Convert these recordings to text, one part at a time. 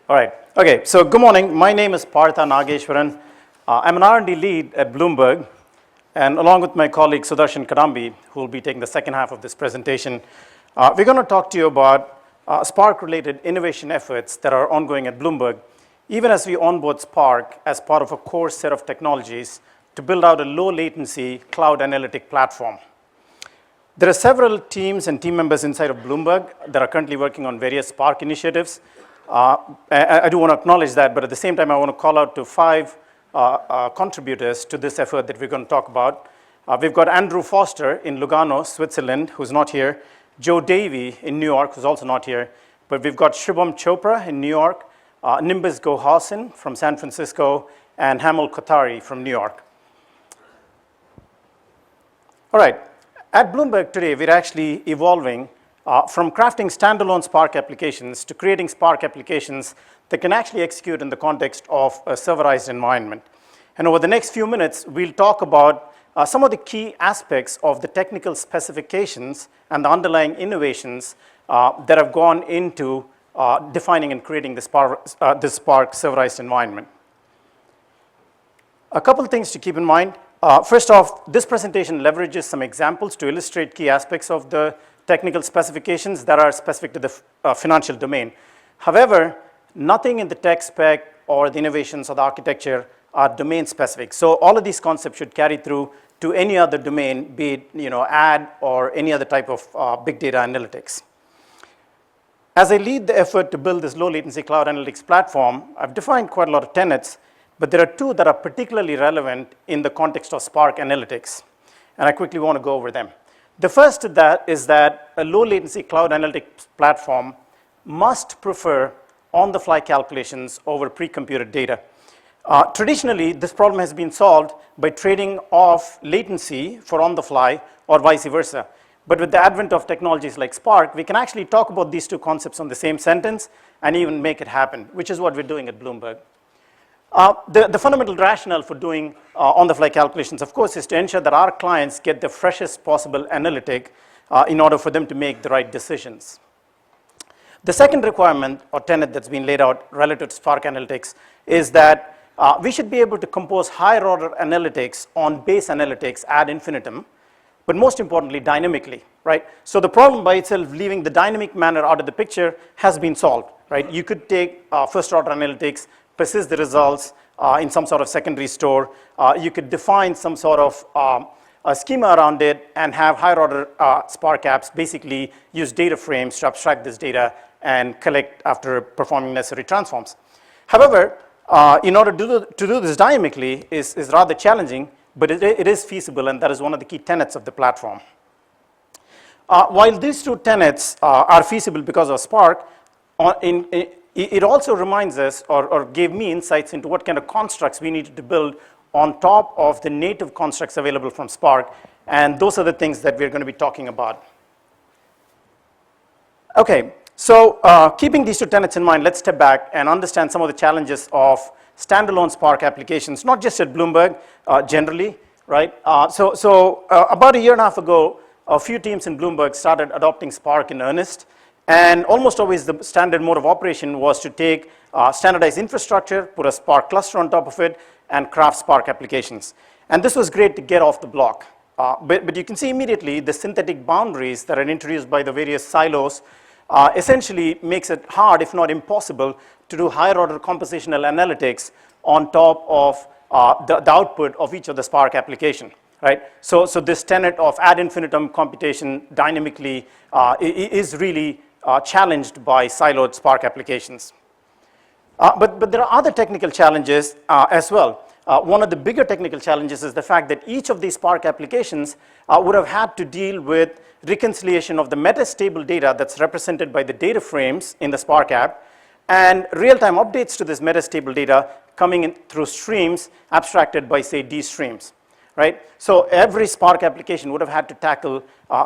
All right. Okay. So good morning. My name is Partha Nageshwaran. I'm an R&D lead at Bloomberg, and along with my colleague Sudarshan Kadambi, who will be taking the second half of this presentation, we're going to talk to you about Spark-related innovation efforts that are ongoing at Bloomberg, even as we onboard Spark as part of a core set of technologies to build out a low-latency cloud analytic platform. There are several teams and team members inside of Bloomberg that are currently working on various Spark initiatives. I do want to acknowledge that, but at the same time, I want to call out to 5 contributors to this effort that we're going to talk about. We've got Andrew Foster in Lugano, Switzerland, who's not here, Joe Davey in New York, who's also not here, but we've got Shubham Chopra in New York, Nimbus Gohasan from San Francisco, and Hamal Kothari from New York. All right, at Bloomberg today, we're actually evolving from crafting standalone Spark applications to creating Spark applications that can actually execute in the context of a serverized environment. And over the next few minutes, we'll talk about some of the key aspects of the technical specifications and the underlying innovations that have gone into defining and creating this Spark serverized environment. A couple of things to keep in mind. First off, this presentation leverages some examples to illustrate key aspects of the technical specifications that are specific to the financial domain. However, nothing in the tech spec or the innovations or the architecture are domain specific. So all of these concepts should carry through to any other domain, be it ad or any other type of big data analytics. As I lead the effort to build this low latency cloud analytics platform, I've defined quite a lot of tenets, but there are 2 that are particularly relevant in the context of Spark analytics, and I quickly want to go over them. The first of that is that a low latency cloud analytics platform must prefer on-the-fly calculations over pre-computed data. Traditionally, this problem has been solved by trading off latency for on-the-fly or vice versa. But with the advent of technologies like Spark, we can actually talk about these 2 concepts on the same sentence and even make it happen, which is what we're doing at Bloomberg. The fundamental rationale for doing on-the-fly calculations, of course, is to ensure that our clients get the freshest possible analytic in order for them to make the right decisions. The second requirement or tenet that's been laid out relative to Spark analytics is that we should be able to compose higher order analytics on base analytics ad infinitum, but most importantly, dynamically, right? So the problem by itself, leaving the dynamic manner out of the picture, has been solved, right? You could take first order analytics, persist the results in some sort of secondary store. You could define some sort of a schema around it and have higher order Spark apps basically use DataFrames to abstract this data and collect after performing necessary transforms. However, in order to do this dynamically is rather challenging, but it is feasible, and that is one of the key tenets of the platform. While these 2 tenets are feasible because of Spark, it also reminds us or gave me insights into what kind of constructs we needed to build on top of the native constructs available from Spark, and those are the things that we're going to be talking about. Okay, so keeping these 2 tenets in mind, let's step back and understand some of the challenges of standalone Spark applications, not just at Bloomberg, generally, right? So about a year and a half ago, a few teams in Bloomberg started adopting Spark in earnest. And almost always the standard mode of operation was to take standardized infrastructure, put a Spark cluster on top of it, and craft Spark applications. And this was great to get off the block. But you can see immediately the synthetic boundaries that are introduced by the various silos essentially makes it hard, if not impossible, to do higher order compositional analytics on top of the output of each of the Spark application, right? So this tenet of ad infinitum computation dynamically is really challenged by siloed Spark applications. But there are other technical challenges as well. One of the bigger technical challenges is the fact that each of these Spark applications would have had to deal with reconciliation of the metastable data that's represented by the data frames in the Spark app and real-time updates to this metastable data coming in through streams abstracted by, say, D streams. Right? So every Spark application would have had to tackle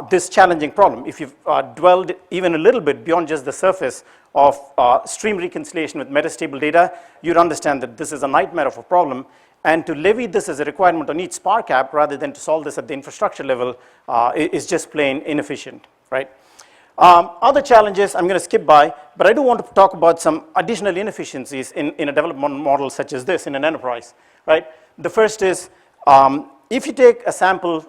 this challenging problem. If you've dwelled even a little bit beyond just the surface of stream reconciliation with metastable data, you'd understand that this is a nightmare of a problem. And to levy this as a requirement on each Spark app rather than to solve this at the infrastructure level is just plain inefficient. Right? Other challenges I'm going to skip by, but I do want to talk about some additional inefficiencies in a development model such as this in an enterprise, right? The first is, if you take a sample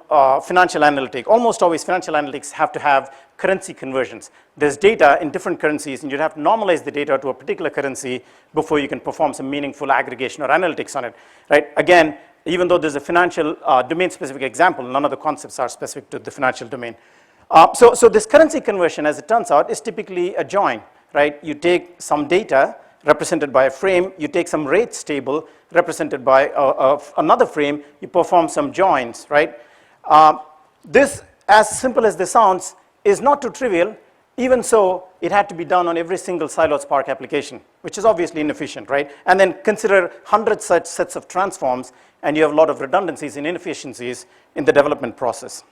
financial analytic, almost always financial analytics have to have currency conversions. There's data in different currencies, and you'd have to normalize the data to a particular currency before you can perform some meaningful aggregation or analytics on it, right? Again, even though there's a financial domain-specific example, none of the concepts are specific to the financial domain. So this currency conversion, as it turns out, is typically a join, right? You take some data represented by a frame, you take some rates table represented by another frame, you perform some joins, right? This, as simple as this sounds, is not too trivial. Even so, it had to be done on every single siloed Spark application, which is obviously inefficient, right? And then consider 100 such sets of transforms, and you have a lot of redundancies and inefficiencies in the development process.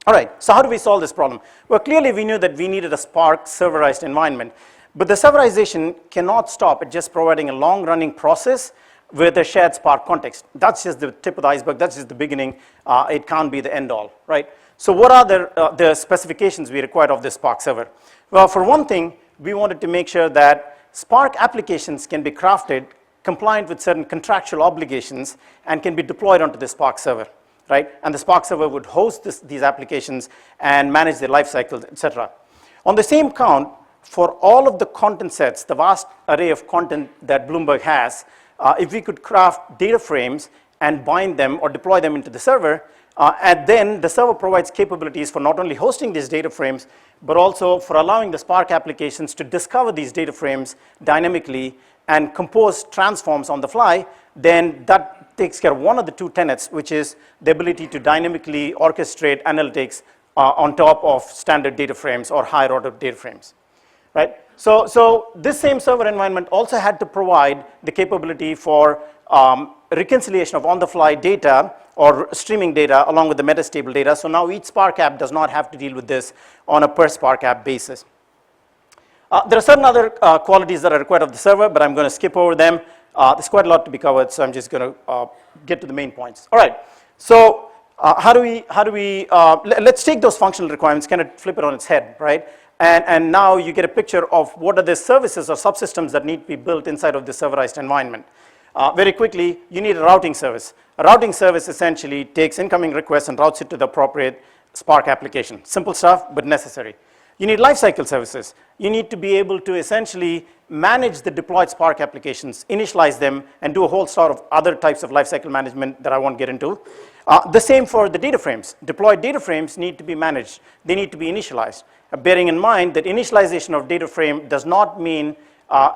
All right, so how do we solve this problem? Well, clearly we knew that we needed a Spark serverized environment, but the serverization cannot stop at just providing a long-running process with a shared Spark context. That's just the tip of the iceberg, that's just the beginning. It can't be the end all, right? So what are the specifications we required of this Spark server? Well, for one thing, we wanted to make sure that Spark applications can be crafted compliant with certain contractual obligations and can be deployed onto the Spark server, right? And the Spark server would host these applications and manage their life cycle, et cetera. On the same count, for all of the content sets, the vast array of content that Bloomberg has, if we could craft data frames and bind them or deploy them into the server, and then the server provides capabilities for not only hosting these data frames, but also for allowing the Spark applications to discover these data frames dynamically and compose transforms on the fly, then that takes care of one of the two tenets, which is the ability to dynamically orchestrate analytics on top of standard data frames or higher order data frames, right? So this same server environment also had to provide the capability for reconciliation of on-the-fly data or streaming data along with the metastable data. So now each Spark app does not have to deal with this on a per Spark app basis. There are certain other qualities that are required of the server, but I'm going to skip over them. There's quite a lot to be covered, so I'm just going to get to the main points. All right, so let's take those functional requirements, kind of flip it on its head, right? And now you get a picture of what are the services or subsystems that need to be built inside of the serverized environment. Very quickly, you need a routing service. A routing service essentially takes incoming requests and routes it to the appropriate Spark application. Simple stuff, but necessary. You need lifecycle services. You need to be able to essentially manage the deployed Spark applications, initialize them, and do a whole sort of other types of lifecycle management that I won't get into. The same for the data frames. Deployed data frames need to be managed. They need to be initialized. Bearing in mind that initialization of data frame does not mean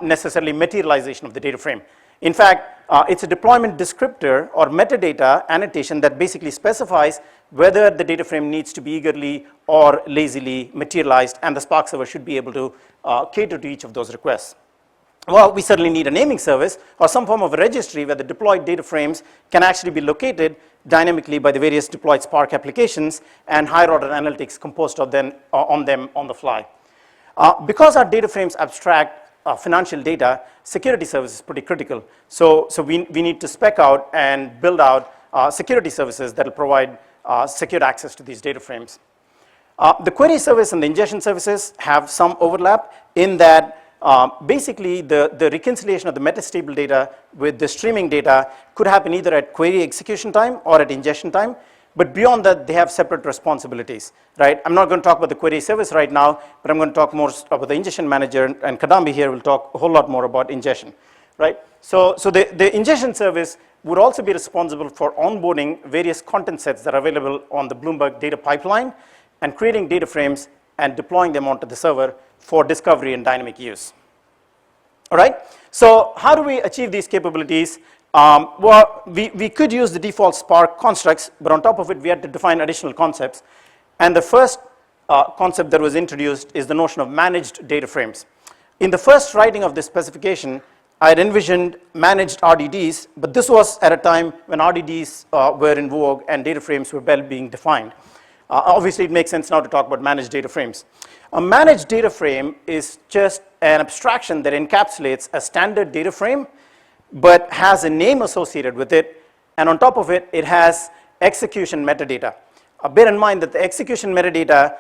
necessarily materialization of the data frame. In fact, it's a deployment descriptor or metadata annotation that basically specifies whether the data frame needs to be eagerly or lazily materialized, and the Spark server should be able to cater to each of those requests. Well, we certainly need a naming service or some form of a registry where the deployed data frames can actually be located dynamically by the various deployed Spark applications and higher order analytics composed of them on the fly. Because our data frames abstract financial data, security service is pretty critical. So we need to spec out and build out security services that will provide secured access to these data frames. The query service and the ingestion services have some overlap in that basically the reconciliation of the metastable data with the streaming data could happen either at query execution time or at ingestion time. But beyond that, they have separate responsibilities, right? I'm not going to talk about the query service right now, but I'm going to talk more about the ingestion manager, and Kadambi here will talk a whole lot more about ingestion, right? So the ingestion service would also be responsible for onboarding various content sets that are available on the Bloomberg data pipeline and creating data frames and deploying them onto the server for discovery and dynamic use. All right, so how do we achieve these capabilities? Well, we could use the default Spark constructs, but on top of it, we had to define additional concepts. And the first concept that was introduced is the notion of managed data frames. In the first writing of this specification, I had envisioned managed RDDs, but this was at a time when RDDs were in vogue and data frames were well being defined. Obviously, it makes sense now to talk about managed data frames. A managed data frame is just an abstraction that encapsulates a standard data frame but has a name associated with it, and on top of it, it has execution metadata. Bear in mind that the execution metadata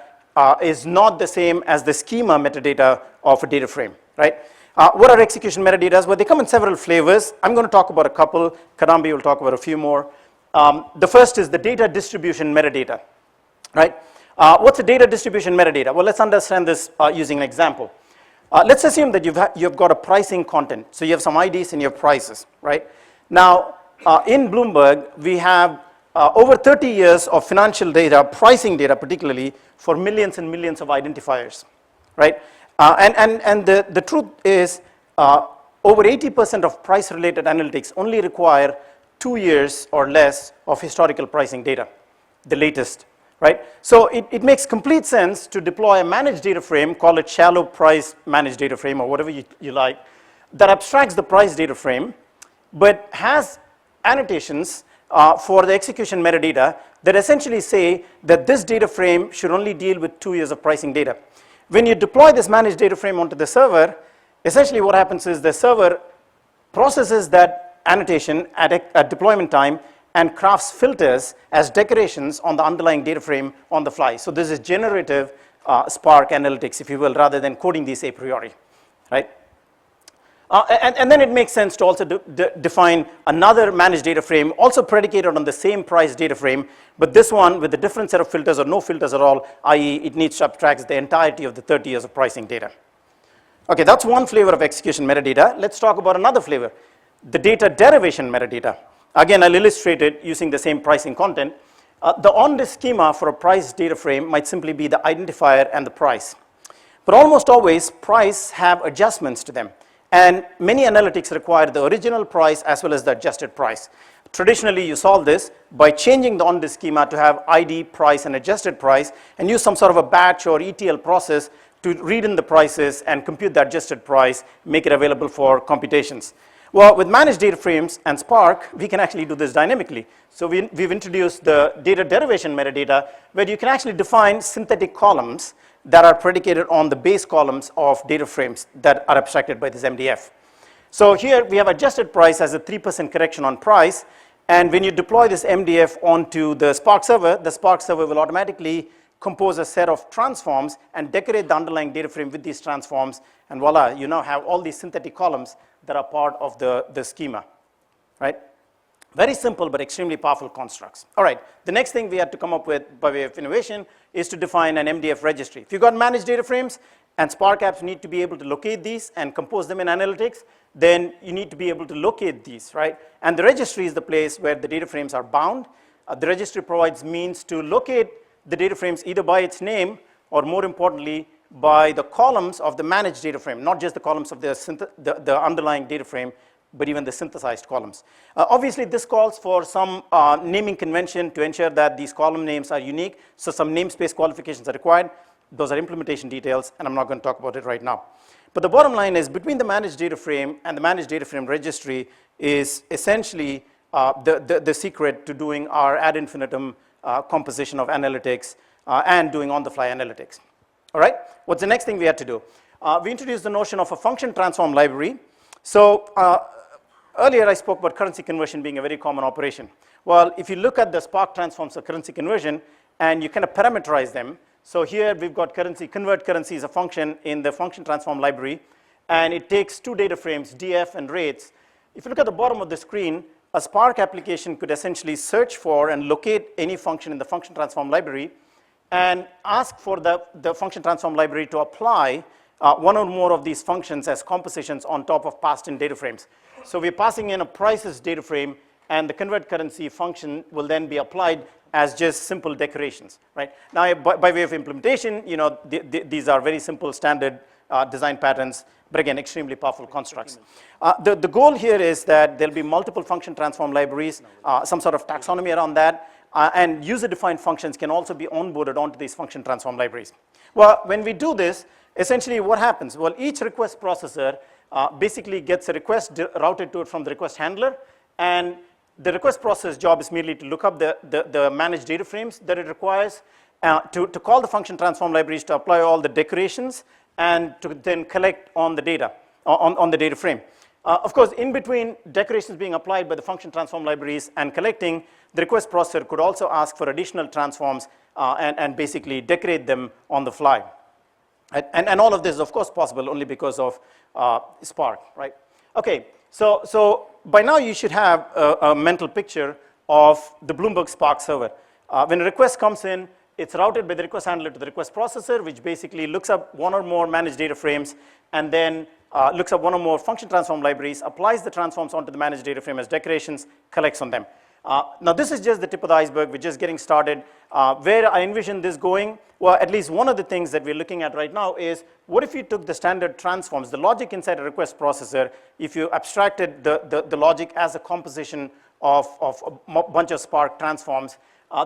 is not the same as the schema metadata of a data frame, right? What are execution metadata? Well, they come in several flavors. I'm going to talk about a couple. Kadambi will talk about a few more. The first is the data distribution metadata, right? What's a data distribution metadata? Well, let's understand this using an example. Let's assume that you've got a pricing content. So you have some IDs and you have prices, right? Now, in Bloomberg, we have over 30 years of financial data, pricing data particularly, for millions and millions of identifiers, right? And the truth is, over 80% of price-related analytics only require 2 years or less of historical pricing data, the latest, right? So it makes complete sense to deploy a managed data frame, call it shallow price managed data frame or whatever you like, that abstracts the price data frame, but has annotations for the execution metadata that essentially say that this data frame should only deal with 2 years of pricing data. When you deploy this managed data frame onto the server, essentially what happens is the server processes that annotation at deployment time and crafts filters as decorations on the underlying data frame on the fly. So this is generative Spark analytics, if you will, rather than coding these a priori, right? And then it makes sense to also define another managed data frame, also predicated on the same price data frame, but this one with a different set of filters or no filters at all, i.e. it needs to abstract the entirety of the 30 years of pricing data. Okay, that's one flavor of execution metadata. Let's talk about another flavor, the data derivation metadata. Again, I'll illustrate it using the same pricing content. The on-disk schema for a price data frame might simply be the identifier and the price. But almost always, price have adjustments to them. And many analytics require the original price as well as the adjusted price. Traditionally, you solve this by changing the on-disk schema to have ID, price, and adjusted price, and use some sort of a batch or ETL process to read in the prices and compute the adjusted price, make it available for computations. Well, with managed data frames and Spark, we can actually do this dynamically. So we've introduced the data derivation metadata, where you can actually define synthetic columns that are predicated on the base columns of data frames that are abstracted by this MDF. So here we have adjusted price as a 3% correction on price, and when you deploy this MDF onto the Spark server will automatically compose a set of transforms and decorate the underlying data frame with these transforms, and voila, you now have all these synthetic columns that are part of the schema, right? Very simple but extremely powerful constructs. All right, the next thing we had to come up with by way of innovation is to define an MDF registry. If you've got managed data frames and Spark apps need to be able to locate these and compose them in analytics, then you need to be able to locate these, right? And the registry is the place where the data frames are bound. The registry provides means to locate the data frames either by its name or, more importantly, by the columns of the managed data frame, not just the columns of the underlying data frame, but even the synthesized columns. Obviously, this calls for some naming convention to ensure that these column names are unique, so some namespace qualifications are required. Those are implementation details, and I'm not going to talk about it right now. But the bottom line is, between the managed data frame and the managed data frame registry is essentially the secret to doing our ad infinitum composition of analytics and doing on-the-fly analytics. All right, what's the next thing we had to do? We introduced the notion of a function transform library. So earlier I spoke about currency conversion being a very common operation. Well, if you look at the Spark transforms of currency conversion and you kind of parameterize them, so here we've got convert currency is a function in the function transform library, and it takes two data frames, DF and rates. If you look at the bottom of the screen, a Spark application could essentially search for and locate any function in the function transform library and ask for the function transform library to apply one or more of these functions as compositions on top of passed-in data frames. So we're passing in a prices data frame, and the convert currency function will then be applied as just simple decorations, right? Now, by way of implementation, you know, these are very simple standard design patterns, but again, extremely powerful constructs. The goal here is that there'll be multiple function transform libraries, some sort of taxonomy around that, and user-defined functions can also be onboarded onto these function transform libraries. Well, when we do this, essentially what happens? Well, each request processor basically gets a request routed to it from the request handler, and the request process job is merely to look up the managed data frames that it requires, to call the function transform libraries to apply all the decorations, and to then collect on the data, on the data frame. Of course, in between decorations being applied by the function transform libraries and collecting, the request processor could also ask for additional transforms and basically decorate them on the fly. And all of this is, of course, possible only because of Spark, right? Okay, so by now you should have a mental picture of the Bloomberg Spark server. When a request comes in, it's routed by the request handler to the request processor, which basically looks up one or more managed data frames, and then looks up one or more function transform libraries, applies the transforms onto the managed data frame as decorations, collects on them. Now, this is just the tip of the iceberg. We're just getting started. Where I envision this going, well, at least one of the things that we're looking at right now is, what if you took the standard transforms, the logic inside a request processor, if you abstracted the logic as a composition of a bunch of Spark transforms,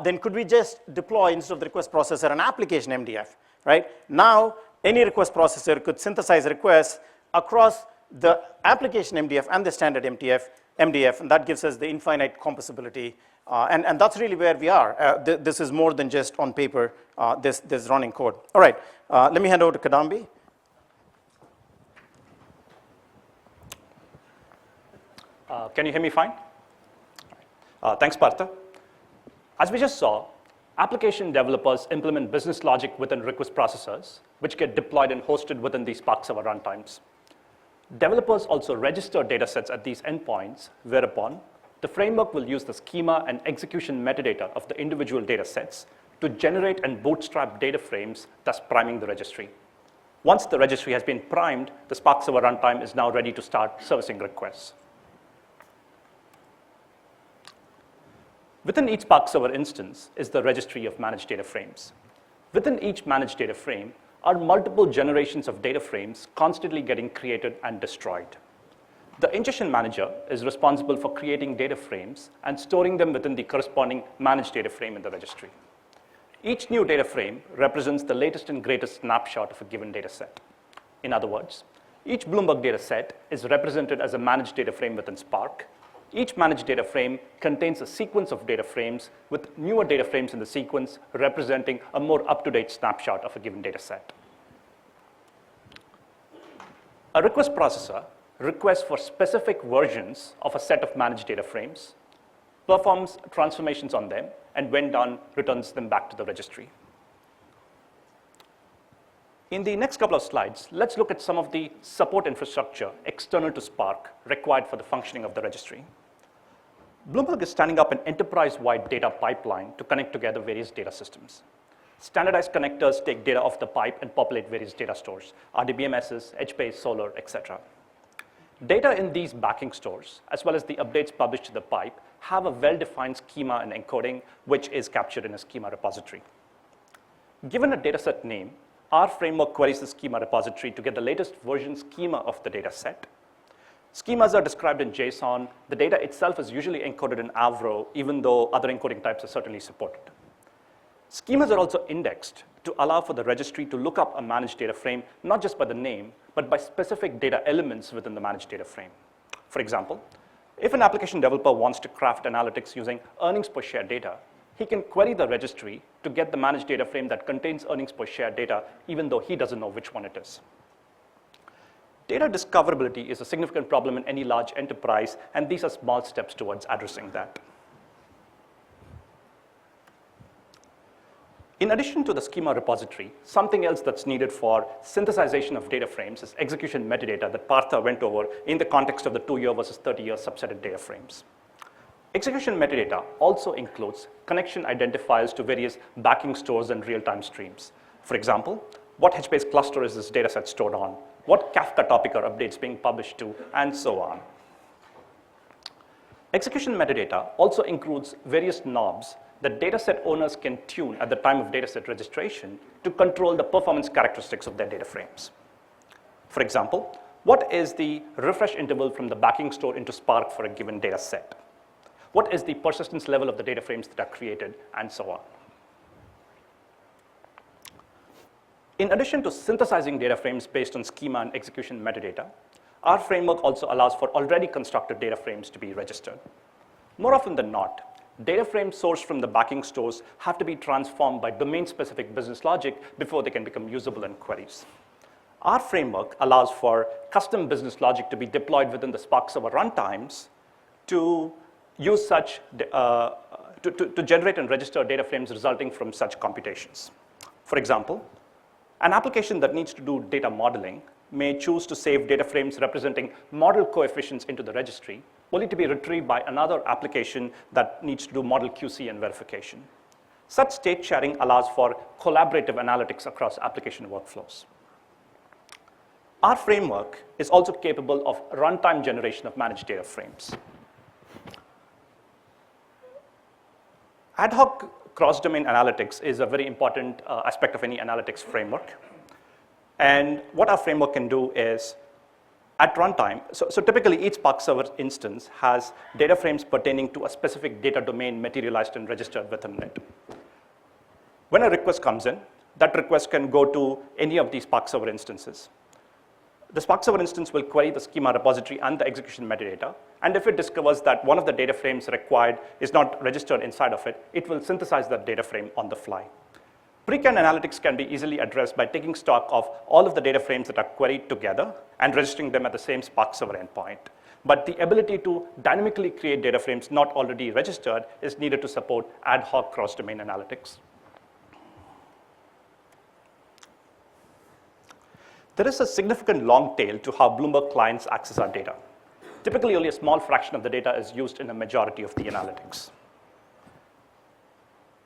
then could we just deploy, instead of the request processor, an application MDF, right? Now, any request processor could synthesize requests across the application MDF and the standard MDF, and that gives us the infinite composability. And that's really where we are. This is more than just on paper, this running code. All right, let me hand over to Kadambi. Can you hear me fine? Thanks, Partha. As we just saw, application developers implement business logic within request processors, which get deployed and hosted within these Spark server runtimes. Developers also register datasets at these endpoints, whereupon the framework will use the schema and execution metadata of the individual datasets to generate and bootstrap data frames, thus priming the registry. Once the registry has been primed, the Spark server runtime is now ready to start servicing requests. Within each Spark server instance is the registry of managed data frames. Within each managed data frame are multiple generations of data frames constantly getting created and destroyed. The ingestion manager is responsible for creating data frames and storing them within the corresponding managed data frame in the registry. Each new data frame represents the latest and greatest snapshot of a given data set. In other words, each Bloomberg data set is represented as a managed data frame within Spark. Each managed data frame contains a sequence of data frames with newer data frames in the sequence representing a more up-to-date snapshot of a given data set. A request processor requests for specific versions of a set of managed data frames, performs transformations on them, and when done, returns them back to the registry. In the next couple of slides, let's look at some of the support infrastructure external to Spark required for the functioning of the registry. Bloomberg is standing up an enterprise-wide data pipeline to connect together various data systems. Standardized connectors take data off the pipe and populate various data stores, RDBMSs, HBase, Solar, etc. Data in these backing stores, as well as the updates published to the pipe, have a well-defined schema and encoding, which is captured in a schema repository. Given a dataset name, our framework queries the schema repository to get the latest version schema of the dataset. Schemas are described in JSON. The data itself is usually encoded in Avro, even though other encoding types are certainly supported. Schemas are also indexed to allow for the registry to look up a managed data frame, not just by the name, but by specific data elements within the managed data frame. For example, if an application developer wants to craft analytics using earnings per share data, he can query the registry to get the managed data frame that contains earnings per share data, even though he doesn't know which one it is. Data discoverability is a significant problem in any large enterprise, and these are small steps towards addressing that. In addition to the schema repository, something else that's needed for synthesization of data frames is execution metadata that Partha went over in the context of the 2-year versus 30-year subsetted data frames. Execution metadata also includes connection identifiers to various backing stores and real-time streams. For example, what HBase cluster is this dataset stored on? What Kafka topic are updates being published to, and so on. Execution metadata also includes various knobs that dataset owners can tune at the time of dataset registration to control the performance characteristics of their data frames. For example, what is the refresh interval from the backing store into Spark for a given data set? What is the persistence level of the data frames that are created, and so on. In addition to synthesizing data frames based on schema and execution metadata, our framework also allows for already constructed data frames to be registered. More often than not, data frames sourced from the backing stores have to be transformed by domain-specific business logic before they can become usable in queries. Our framework allows for custom business logic to be deployed within the Spark server runtimes to use such to generate and register data frames resulting from such computations. For example, an application that needs to do data modeling may choose to save data frames representing model coefficients into the registry, only to be retrieved by another application that needs to do model QC and verification. Such state sharing allows for collaborative analytics across application workflows. Our framework is also capable of runtime generation of managed data frames. Ad hoc cross-domain analytics is a very important aspect of any analytics framework. And what our framework can do is, at runtime, so typically each Spark server instance has data frames pertaining to a specific data domain materialized and registered within it. When a request comes in, that request can go to any of these Spark server instances. The Spark server instance will query the schema repository and the execution metadata, and if it discovers that one of the data frames required is not registered inside of it, it will synthesize that data frame on the fly. Pre-canned analytics can be easily addressed by taking stock of all of the data frames that are queried together and registering them at the same Spark server endpoint. But the ability to dynamically create data frames not already registered is needed to support ad hoc cross-domain analytics. There is a significant long tail to how Bloomberg clients access our data. Typically, only a small fraction of the data is used in a majority of the analytics.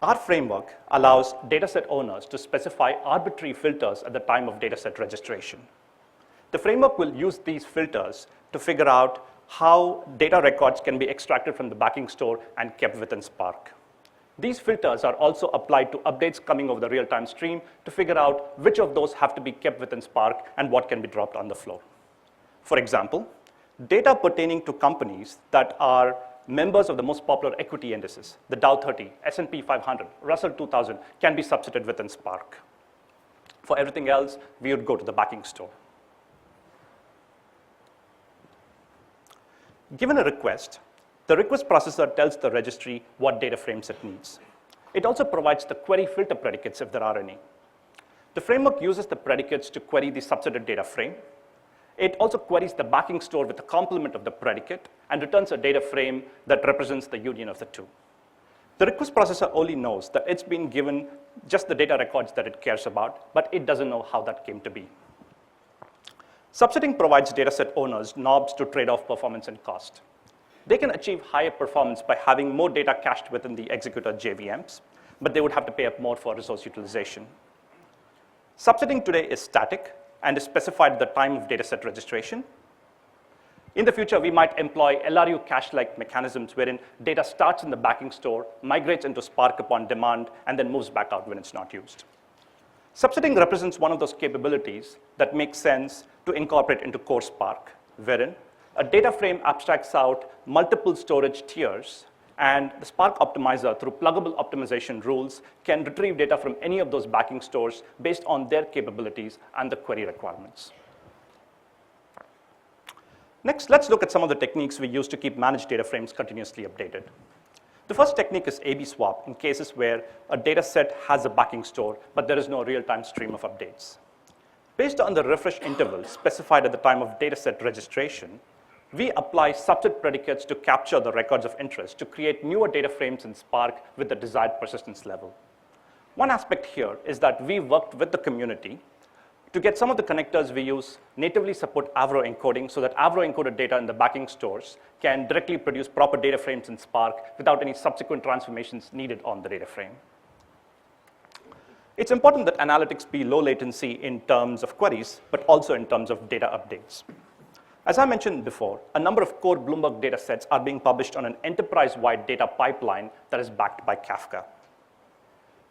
Our framework allows dataset owners to specify arbitrary filters at the time of dataset registration. The framework will use these filters to figure out how data records can be extracted from the backing store and kept within Spark. These filters are also applied to updates coming over the real-time stream to figure out which of those have to be kept within Spark and what can be dropped on the floor. For example, data pertaining to companies that are members of the most popular equity indices, the Dow 30, S&P 500, Russell 2000, can be substituted within Spark. For everything else, we would go to the backing store. Given a request, the request processor tells the registry what data frames it needs. It also provides the query filter predicates if there are any. The framework uses the predicates to query the subsetted data frame. It also queries the backing store with the complement of the predicate and returns a data frame that represents the union of the two. The request processor only knows that it's been given just the data records that it cares about, but it doesn't know how that came to be. Subsetting provides dataset owners knobs to trade off performance and cost. They can achieve higher performance by having more data cached within the executor JVMs, but they would have to pay up more for resource utilization. Subsetting today is static and is specified at the time of dataset registration. In the future, we might employ LRU cache-like mechanisms wherein data starts in the backing store, migrates into Spark upon demand, and then moves back out when it's not used. Subsetting represents one of those capabilities that makes sense to incorporate into core Spark, wherein a data frame abstracts out multiple storage tiers, and the Spark optimizer, through pluggable optimization rules, can retrieve data from any of those backing stores based on their capabilities and the query requirements. Next, let's look at some of the techniques we use to keep managed data frames continuously updated. The first technique is A/B swap in cases where a data set has a backing store, but there is no real-time stream of updates. Based on the refresh interval specified at the time of dataset registration, we apply subset predicates to capture the records of interest to create newer data frames in Spark with the desired persistence level. One aspect here is that we worked with the community to get some of the connectors we use natively support Avro encoding so that Avro encoded data in the backing stores can directly produce proper data frames in Spark without any subsequent transformations needed on the data frame. It's important that analytics be low latency in terms of queries, but also in terms of data updates. As I mentioned before, a number of core Bloomberg data sets are being published on an enterprise-wide data pipeline that is backed by Kafka.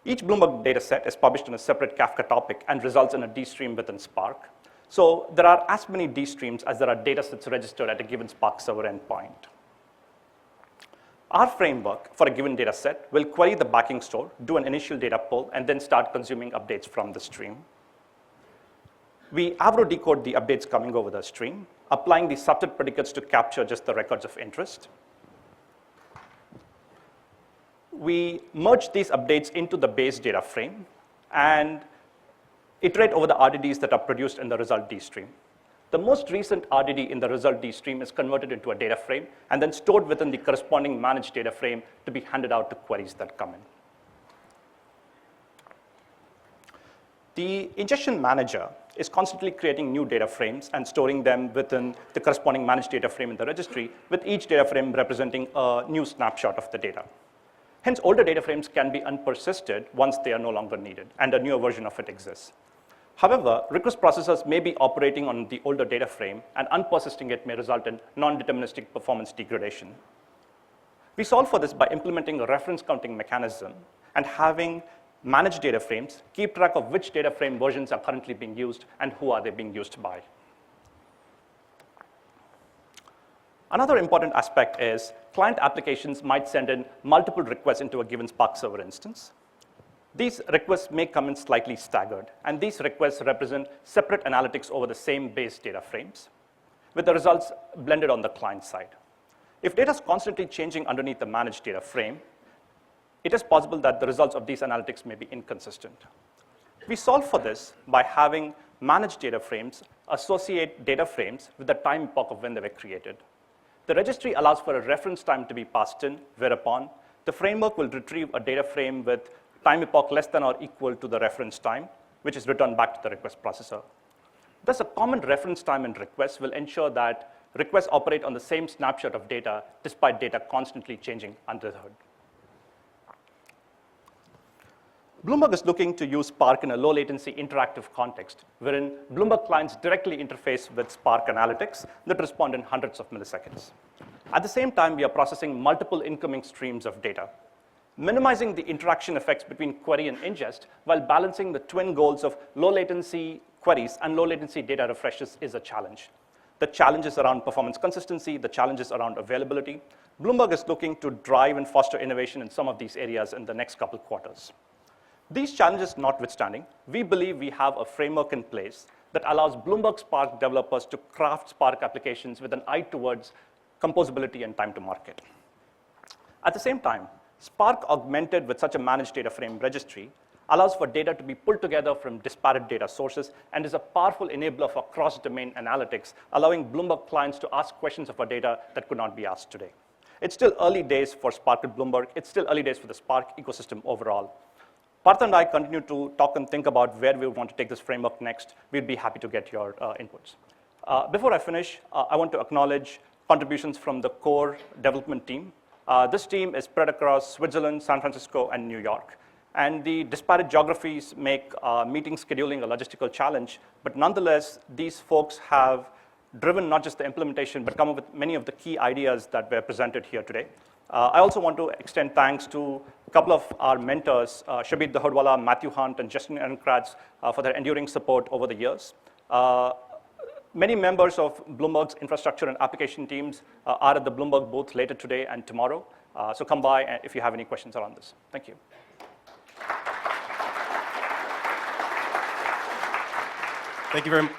Each Bloomberg data set is published on a separate Kafka topic and results in a D stream within Spark. So there are as many D streams as there are data sets registered at a given Spark server endpoint. Our framework for a given data set will query the backing store, do an initial data pull, and then start consuming updates from the stream. We Avro decode the updates coming over the stream, applying the subset predicates to capture just the records of interest. We merge these updates into the base data frame and iterate over the RDDs that are produced in the result D stream. The most recent RDD in the result D stream is converted into a data frame and then stored within the corresponding managed data frame to be handed out to queries that come in. The ingestion manager is constantly creating new data frames and storing them within the corresponding managed data frame in the registry, with each data frame representing a new snapshot of the data. Hence, older data frames can be unpersisted once they are no longer needed, and a newer version of it exists. However, request processors may be operating on the older data frame, and unpersisting it may result in non-deterministic performance degradation. We solve for this by implementing a reference counting mechanism and having managed data frames keep track of which data frame versions are currently being used and who are they being used by. Another important aspect is client applications might send in multiple requests into a given Spark server instance. These requests may come in slightly staggered, and these requests represent separate analytics over the same base data frames, with the results blended on the client side. If data is constantly changing underneath the managed data frame, it is possible that the results of these analytics may be inconsistent. We solve for this by having managed data frames associate data frames with the time epoch of when they were created. The registry allows for a reference time to be passed in, whereupon the framework will retrieve a data frame with time epoch less than or equal to the reference time, which is returned back to the request processor. Thus, a common reference time in requests will ensure that requests operate on the same snapshot of data despite data constantly changing under the hood. Bloomberg is looking to use Spark in a low-latency interactive context, wherein Bloomberg clients directly interface with Spark analytics that respond in hundreds of milliseconds. At the same time, we are processing multiple incoming streams of data, minimizing the interaction effects between query and ingest while balancing the twin goals of low-latency queries and low-latency data refreshes is a challenge. The challenges around performance consistency, the challenges around availability. Bloomberg is looking to drive and foster innovation in some of these areas in the next couple quarters. These challenges notwithstanding, we believe we have a framework in place that allows Bloomberg Spark developers to craft Spark applications with an eye towards composability and time to market. At the same time, Spark augmented with such a managed data frame registry allows for data to be pulled together from disparate data sources and is a powerful enabler for cross-domain analytics, allowing Bloomberg clients to ask questions of our data that could not be asked today. It's still early days for Spark at Bloomberg. It's still early days for the Spark ecosystem overall. Partha and I continue to talk and think about where we want to take this framework next. We'd be happy to get your inputs. Before I finish, I want to acknowledge contributions from the core development team. This team is spread across Switzerland, San Francisco, and New York. And the disparate geographies make meeting scheduling a logistical challenge. But nonetheless, these folks have driven not just the implementation, but come up with many of the key ideas that were presented here today. I also want to extend thanks to a couple of our mentors, Shabir Dahodwala, Matthew Hunt, and Justin Ehrenkratz, for their enduring support over the years. Many members of Bloomberg's infrastructure and application teams are at the Bloomberg booth later today and tomorrow. So come by if you have any questions around this. Thank you. Thank you very much.